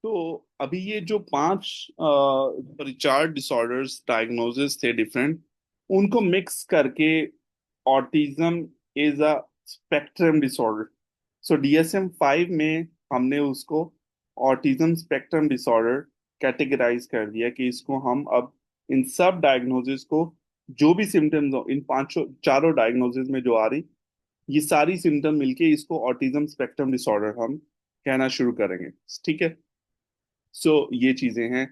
तो अभी ये जो पांच रिचार्ड डिसऑर्डर्स डायग्नोसिस थे डिफरेंट, उनको मिक्स करके autism is a spectrum disorder. So DSM-5 में हमने उसको ऑटिज्म स्पेक्ट्रम डिसऑर्डर कैटेगराइज कर दिया कि इसको हम अब इन सब डायग्नोसिस को, जो भी सिम्टम्स हो इन पांचों चारों डायग्नोसिस में जो आ रही, ये सारी सिम्टम मिलके इसको ऑटिज्म स्पेक्ट्रम डिसऑर्डर हम कहना शुरू करेंगे। ठीक है। सो ये चीजें हैं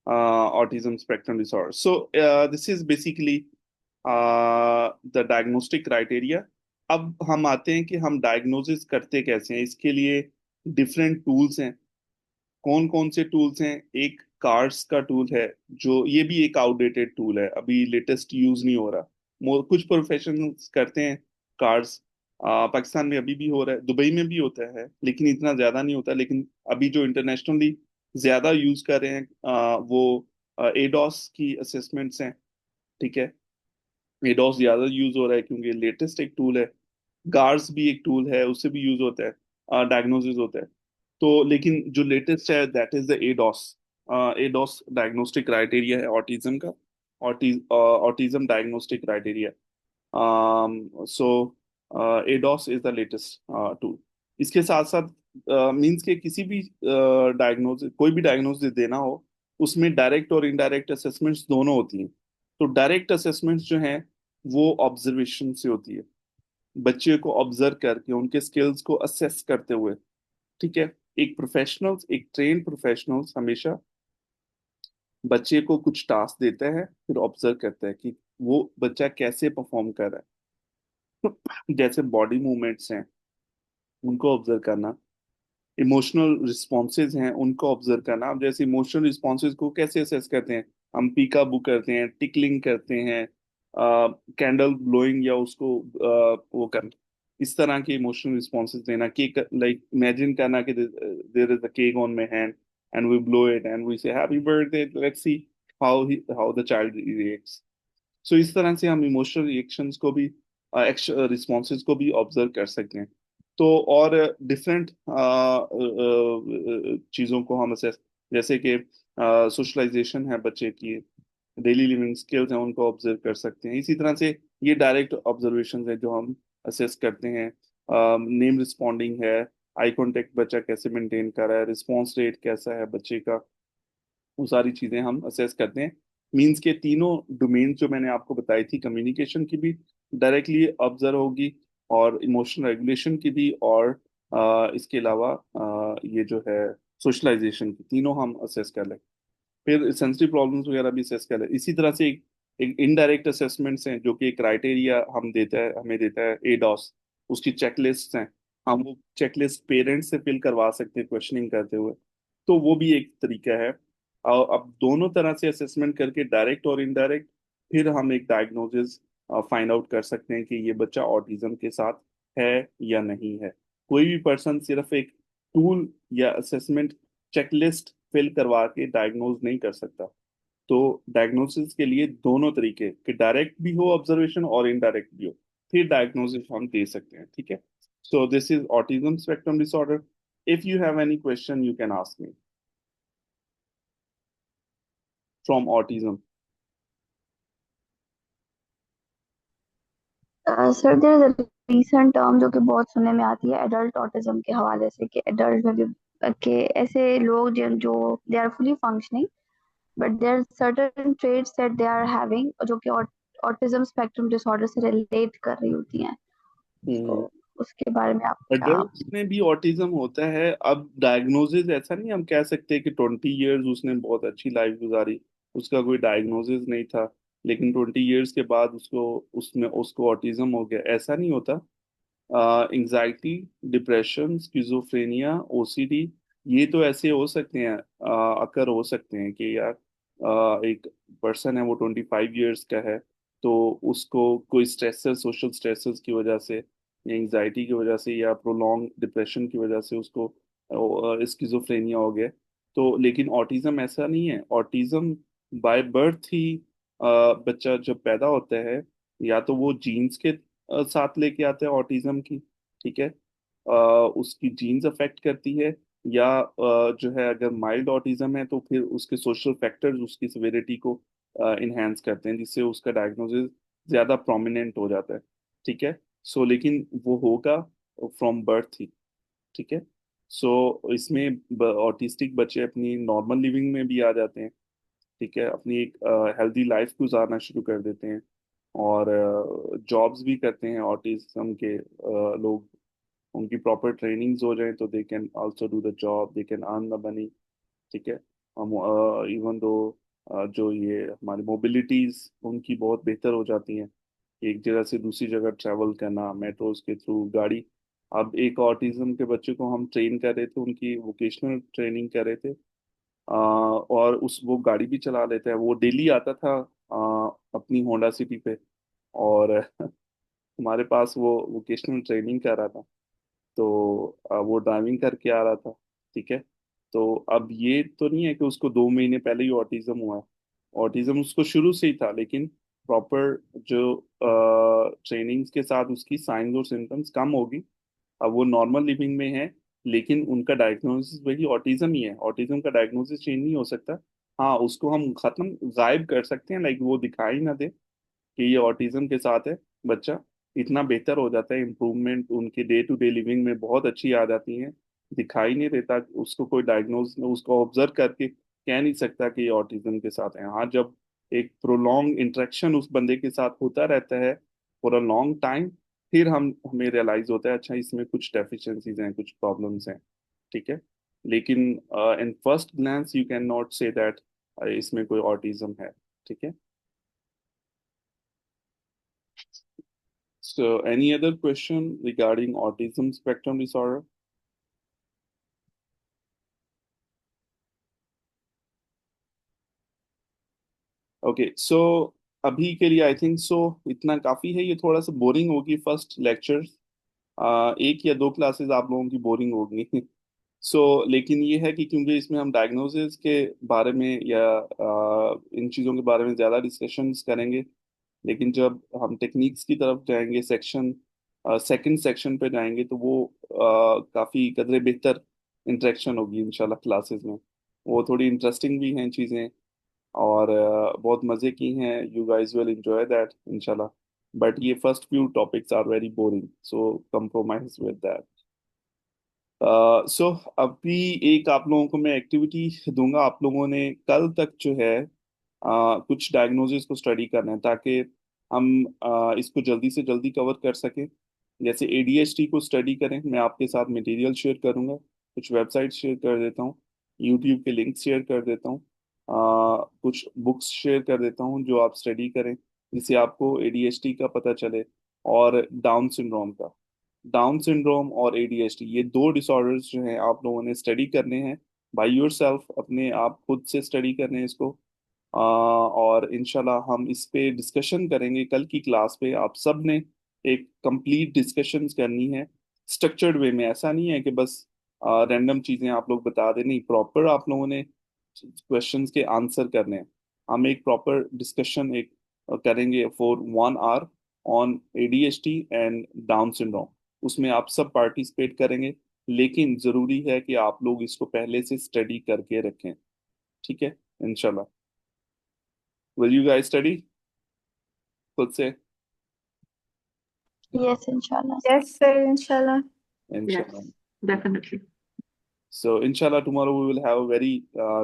autism spectrum disorder. So this is basically the diagnostic criteria. अब हम आते हैं कि हम डायग्नोसिस करते कैसे हैं। इसके लिए डिफरेंट टूल्स हैं। कौन कौन से टूल्स हैं? एक कार्स का टूल है, जो ये भी एक आउटडेटेड टूल है, अभी लेटेस्ट यूज नहीं हो रहा। कुछ प्रोफेशनल्स करते हैं कार्स। पाकिस्तान में अभी भी हो रहा है, दुबई में भी होता है, लेकिन इतना ज्यादा नहीं होता। लेकिन अभी जो इंटरनेशनली ज्यादा यूज कर रहे हैं वो एडॉस की असेसमेंट्स हैं। ठीक है। एडॉस ज्यादा यूज हो रहा है क्योंकि लेटेस्ट एक टूल है। गार्स भी एक टूल है, उससे भी यूज होता है, डायग्नोसिस होता है। तो लेकिन जो लेटेस्ट है that is the ADOS. ADOS diagnostic criteria है ऑटिज्म का। Autism diagnostic criteria. So ADOS is the latest tool. इसके साथ साथ मींस के किसी भी डायग्नोसिस, कोई भी डायग्नोसिस देना हो, उसमें डायरेक्ट और इनडायरेक्ट असेसमेंट्स दोनों होती हैं। तो डायरेक्ट असेसमेंट्स जो हैं वो ऑब्जर्वेशन से होती है, बच्चे को ऑब्जर्व करके उनके स्किल्स को असेस करते हुए। ठीक है। एक ट्रेन प्रोफेशनल्स हमेशा बच्चे को कुछ टास्क देता है, फिर ऑब्जर्व करता है कि वो बच्चा कैसे परफॉर्म कर रहा है। जैसे बॉडी मूवमेंट्स हैं, उनको ऑब्जर्व करना। इमोशनल रिस्पॉन्सेज हैं, उनको ऑब्जर्व करना। अब जैसे इमोशनल रिस्पॉन्सेज को कैसे असेस करते हैं? हम पीका बू करते हैं, टिकलिंग करते हैं, कैंडल ब्लोइंग, या उसको वो करना। इस तरह के इमोशनल रिस्पॉन्सेज देना। केक लाइक इमेजिन करना कि there is a cake on my hand and we blow it and we say happy birthday, let's see how the child reacts. So इस तरह से हम इमोशनल रिएक्शंस को भी, रिस्पॉन्सेज को भी ऑब्जर्व कर सकते हैं। तो और डिफरेंट चीज़ों को हम असेस, जैसे कि सोशलाइजेशन है बच्चे की, डेली लिविंग स्किल्स हैं, उनको ऑब्जर्व कर सकते हैं। इसी तरह से ये डायरेक्ट ऑब्जर्वेशन है जो हम असेस करते हैं। नेम रिस्पॉन्डिंग है, आई कांटेक्ट बच्चा कैसे मेंटेन कर रहा है, रिस्पॉन्स रेट कैसा है बच्चे का, वो सारी चीजें हम असेस करते हैं। मीन्स के तीनों डोमेन जो मैंने आपको बताई थी, कम्युनिकेशन की भी डायरेक्टली ऑब्जर्व होगी, और इमोशनल रेगुलेशन की भी, और इसके अलावा ये जो है सोशलाइजेशन की, तीनों हम असेस कर लें। फिर सेंसिटिव प्रॉब्लम्स वगैरह भी असेस कर लें। इसी तरह से एक इनडायरेक्ट असेसमेंट्स हैं जो कि क्राइटेरिया हमें देता है एडॉस। उसकी चेकलिस्ट हैं, हम वो चेकलिस्ट पेरेंट्स से फिल करवा सकते हैं क्वेश्चनिंग करते हुए। तो वो भी एक तरीका है। और अब दोनों तरह से असेसमेंट करके, डायरेक्ट और इनडायरेक्ट, फिर हम एक डायग्नोसिस फाइंड आउट कर सकते हैं कि ये बच्चा ऑटिज्म के साथ है या नहीं है। कोई भी पर्सन सिर्फ एक टूल या असेसमेंट चेकलिस्ट फिल करवा के डायग्नोज नहीं कर सकता। तो डायग्नोसिस के लिए दोनों तरीके कि डायरेक्ट भी हो ऑब्जर्वेशन और इनडायरेक्ट भी हो, फिर डायग्नोसिस हम दे सकते हैं। ठीक है। So this is autism spectrum disorder. If you have any question you can ask me from autism. Sir there is a recent term जो कि बहुत सुनने में आती है एडल्ट ऑटिज्म के हवाले से, कि एडल्ट में भी के ऐसे लोग जो they are fully functioning but there are certain traits that they are having जो कि ऑटिज्म स्पेक्ट्रम डिसऑर्डर से रिलेट कर रही होती हैं। तो उसके बारे में आप क्या। एडल्ट में भी ऑटिज्म होता है। अब डायग्नोसिस ऐसा नहीं हम कह सकते कि 20 इयर्स उसने बहुत अच्छी लाइफ गुजारी, उसका कोई डायग्नोसिस नहीं था, लेकिन 20 इयर्स के बाद उसमें उसको ऑटिज्म हो गया, ऐसा नहीं होता। एंजाइटी, डिप्रेशन, स्किज़ोफ्रेनिया, OCD, ये तो ऐसे हो सकते हैं, अकर हो सकते हैं कि यार एक पर्सन है वो 25 इयर्स का है, तो उसको कोई स्ट्रेसर, सोशल स्ट्रेसर्स की वजह से, या एंजाइटी की वजह से, या प्रोलॉन्ग डिप्रेशन की वजह से उसको स्किज़ोफ्रेनिया हो गया। तो लेकिन ऑटिज्म ऐसा नहीं है। ऑटिज्म बाय बर्थ ही बच्चा जब पैदा होता है, या तो वो जीन्स के साथ लेके आते हैं ऑटिज्म की। ठीक है। उसकी जीन्स अफेक्ट करती है, या जो है अगर माइल्ड ऑटिज्म है तो फिर उसके सोशल फैक्टर्स उसकी सिविरिटी को इनहेंस करते हैं, जिससे उसका डायग्नोसिस ज्यादा प्रोमिनेंट हो जाता है। ठीक है। लेकिन वो होगा फ्रॉम बर्थ ही। ठीक है। इसमें ऑटिस्टिक बच्चे अपनी नॉर्मल लिविंग में भी आ जाते हैं। ठीक है, अपनी एक हेल्दी लाइफ गुजारना शुरू कर देते हैं, और जॉब्स भी करते हैं ऑटिज्म के लोग। उनकी प्रॉपर ट्रेनिंग्स हो जाए तो they can also do the job, they can earn the money. ठीक है। हम इवन दो जो ये हमारी मोबिलिटीज उनकी बहुत बेहतर हो जाती हैं, एक जगह से दूसरी जगह ट्रैवल करना मेट्रोज के थ्रू, गाड़ी। अब एक ऑटिज्म के बच्चे को हम ट्रेन कर रहे थे, उनकी वोकेशनल ट्रेनिंग कर रहे थे, और उस वो गाड़ी भी चला लेता है, वो डेली आता था अपनी होंडा सिटी पे, और हमारे पास वो वोकेशनल ट्रेनिंग कर रहा था। तो वो ड्राइविंग करके आ रहा था। ठीक है। तो अब ये तो नहीं है कि उसको 2 महीने पहले ही ऑटिज्म हुआ है, ऑटिज्म उसको शुरू से ही था, लेकिन प्रॉपर जो ट्रेनिंग्स के साथ उसकी साइंस और सिम्टम्स कम होगी। अब वो नॉर्मल लिविंग में है, लेकिन उनका डायग्नोसिस वही ऑटिज्म ही है, ऑटिज्म का डायग्नोसिस चेंज नहीं हो सकता। हाँ, उसको हम खत्म गायब कर सकते हैं, लाइक वो दिखाई ना दे कि ये ऑटिज्म के साथ है बच्चा। इतना बेहतर हो जाता है, इम्प्रूवमेंट उनके डे टू डे लिविंग में बहुत अच्छी आ जाती है। दिखाई नहीं देता, उसको कोई डायग्नोज उसको ऑब्जर्व करके कह नहीं सकता कि ये ऑटिज्म के साथ है। हाँ, जब एक प्रोलॉन्ग इंटरेक्शन उस बंदे के साथ होता रहता है फॉर अ लॉन्ग टाइम, फिर हम हमें रियलाइज होता है अच्छा इसमें कुछ डेफिशिएंसीज हैं, कुछ प्रॉब्लम्स हैं। ठीक है। लेकिन in first glance you can not say that इसमें कोई ऑटिज्म है। ठीक है। So, any other question regarding autism spectrum disorder? Okay, so अभी के लिए आई थिंक सो इतना काफी है। ये थोड़ा सा बोरिंग होगी फर्स्ट लेक्चर, एक या दो क्लासेस आप लोगों की बोरिंग होगी। लेकिन ये है कि क्योंकि इसमें हम डायग्नोसिस के बारे में या इन चीज़ों के बारे में ज़्यादा डिस्कशंस करेंगे, लेकिन जब हम टेक्निक्स की तरफ जाएंगे, सेकंड सेक्शन पे जाएंगे, तो वो काफ़ी कदरे बेहतर इंटरेक्शन होगी इंशाल्लाह क्लासेस में। वो थोड़ी इंटरेस्टिंग भी हैं चीज़ें, और बहुत मज़े की हैं। You guys will enjoy that इंशाल्लाह। बट ये first few topics are very boring, so compromise with that. So अभी एक आप लोगों को मैं एक्टिविटी दूंगा। आप लोगों ने कल तक जो है कुछ डायग्नोसिस को स्टडी करना है, ताकि हम इसको जल्दी से जल्दी कवर कर सकें। जैसे एडीएचडी को स्टडी करें, मैं आपके साथ मटेरियल शेयर करूंगा, कुछ वेबसाइट शेयर कर देता हूँ, यूट्यूब के लिंक शेयर कर देता हूँ, कुछ बुक्स शेयर कर देता हूँ जो आप स्टडी करें, जिससे आपको एडीएचडी का पता चले, और डाउन सिंड्रोम का। डाउन सिंड्रोम और एडीएचडी, ये दो डिसऑर्डर्स जो हैं आप लोगों ने स्टडी करने हैं बाय योरसेल्फ, अपने आप खुद से स्टडी करने हैं इसको। और इंशाल्लाह हम इस पे डिस्कशन करेंगे कल की क्लास पे। आप सब ने एक कंप्लीट डिस्कशन करनी है, स्ट्रक्चर्ड वे में। ऐसा नहीं है कि बस रैंडम चीजें आप लोग बता दें, नहीं, प्रॉपर आप लोगों ने क्वेश्चंस के आंसर करने हैं। हम एक प्रॉपर डिस्कशन एक करेंगे for 1 hour on ADHD and Down syndrome. उसमें आप सब पार्टिसिपेट करेंगे, लेकिन जरूरी है कि आप लोग इसको पहले से स्टडी करके रखें। ठीक है। इंशाल्लाह। विल यू गाइस स्टडी खुद से? यस इंशाल्लाह। Yes, sir, inshallah. इंशाल्लाह। Yes, definitely. So inshallah tomorrow we will have a very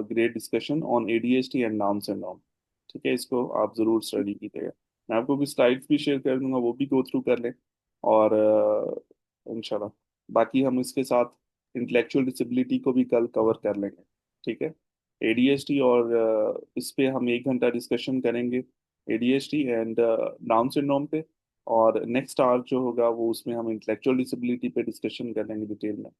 great discussion on ADHD and Down syndrome. ठीक है, इसको आप जरूर स्टडी कीजिएगा। मैं आपको कुछ स्लाइड्स भी शेयर कर दूंगा, वो भी गो थ्रू कर लें। और इंशाल्लाह बाकी हम इसके साथ इंटेलेक्चुअल डिसेबिलिटी को भी कल कवर कर लेंगे। ठीक है। एडीएचडी और इस पे हम 1 घंटा डिस्कशन करेंगे, एडीएचडी एंड डाउन सिंड्रोम पे। और नेक्स्ट आवर जो होगा वो उसमें हम इंटेलेक्चुअल डिसेबिलिटी पे डिस्कशन कर लेंगे डिटेल में।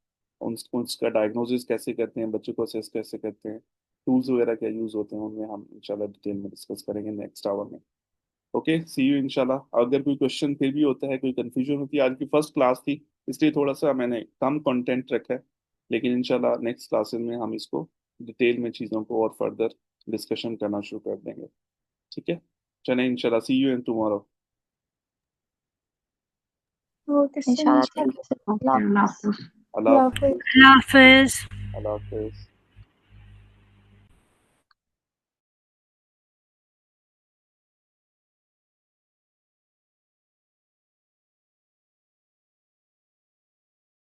उसका डायग्नोसिस कैसे करते हैं, बच्चे को असेस कैसे करते हैं, टूल्स वगैरह क्या यूज होते हैं, उनमें हम इंशाल्लाह डिटेल में डिस्कस करेंगे नेक्स्ट आवर में। ओके, सी यू इंशाल्लाह। अगर कोई क्वेश्चन फिर भी होता है, कोई कंफ्यूजन होती है, आज की फर्स्ट क्लास थी इसलिए थोड़ा सा मैंने कम कंटेंट रखा है, लेकिन इंशाल्लाह नेक्स्ट क्लासेस में हम इसको डिटेल में चीज़ों को और फर्दर डिस्कशन करना शुरू कर देंगे। ठीक है। चलें, इंशाल्लाह see you in tomorrow. Okay, sir, इंशाल्लाह। inshallah. Thank you sir. Okay, अल्लाह Allah हाफिज़। Hafiz. अल्लाह Allah हाफ़िज़। Hafiz. अल्लाह हाफिज।